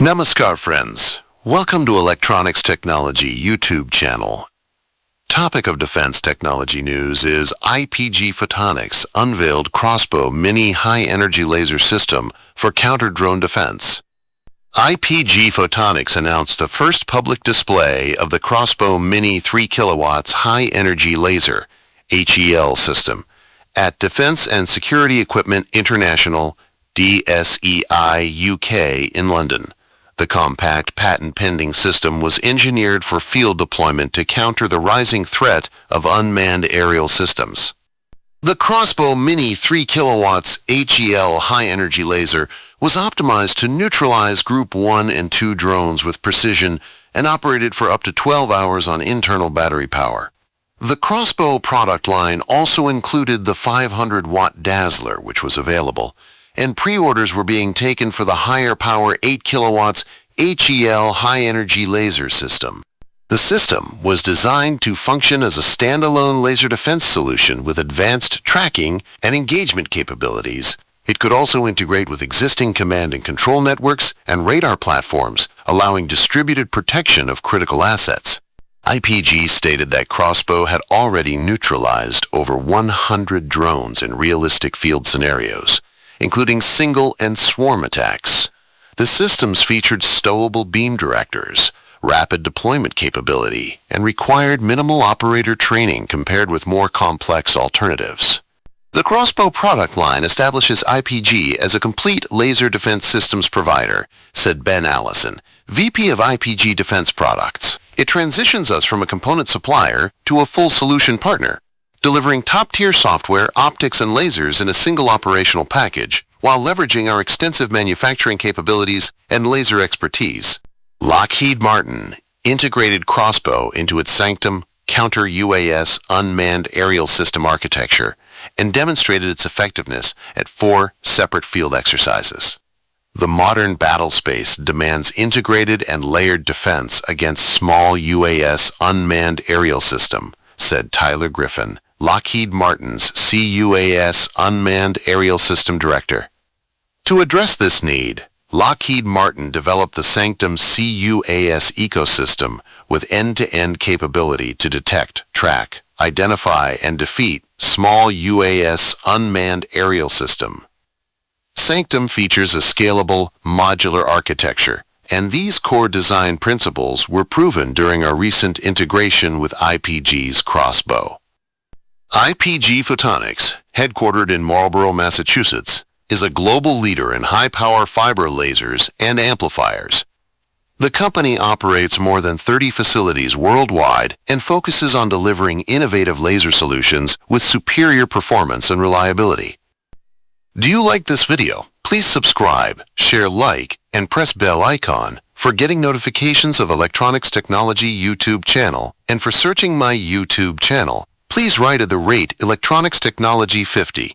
Namaskar friends, welcome to Electronics Technology YouTube channel. Topic of defense technology news is IPG Photonics unveiled CROSSBOW mini high-energy laser system for counter-drone defense. IPG Photonics announced the first public display of the CROSSBOW mini 3 kW high-energy laser HEL system at Defense and Security Equipment International DSEI UK in London. The compact, patent-pending system was engineered for field deployment to counter the rising threat of unmanned aerial systems. The CROSSBOW Mini 3 kW HEL high-energy laser was optimized to neutralize Group 1 and 2 drones with precision and operated for up to 12 hours on internal battery power. The CROSSBOW product line also included the 500-watt Dazzler, which was available, and pre-orders were being taken for the higher power 8 kW HEL high-energy laser system. The system was designed to function as a standalone laser defense solution with advanced tracking and engagement capabilities. It could also integrate with existing command and control networks and radar platforms, allowing distributed protection of critical assets. IPG stated that CROSSBOW had already neutralized over 100 drones in realistic field scenarios, including single and swarm attacks. The systems featured stowable beam directors, rapid deployment capability, and required minimal operator training compared with more complex alternatives. The CROSSBOW product line establishes IPG as a complete laser defense systems provider, said Ben Allison, VP of IPG Defense Products. It transitions us from a component supplier to a full solution partner, delivering top-tier software, optics, and lasers in a single operational package, while leveraging our extensive manufacturing capabilities and laser expertise. Lockheed Martin integrated CROSSBOW into its Sanctum counter-UAS unmanned aerial system architecture and demonstrated its effectiveness at 4 separate field exercises. The modern battle space demands integrated and layered defense against small UAS unmanned aerial system, said Tyler Griffin, Lockheed Martin's CUAS Unmanned Aerial System Director. To address this need, Lockheed Martin developed the Sanctum CUAS ecosystem with end-to-end capability to detect, track, identify, and defeat small UAS unmanned aerial system. Sanctum features a scalable, modular architecture, and these core design principles were proven during our recent integration with IPG's CROSSBOW. IPG Photonics, headquartered in Marlborough, Massachusetts, is a global leader in high-power fiber lasers and amplifiers. The company operates more than 30 facilities worldwide and focuses on delivering innovative laser solutions with superior performance and reliability. Do you like this video? Please subscribe, share, like, and press bell icon for getting notifications of Electronics Technology YouTube channel, and for searching my YouTube channel, please write at the rate Electronics Technology 50.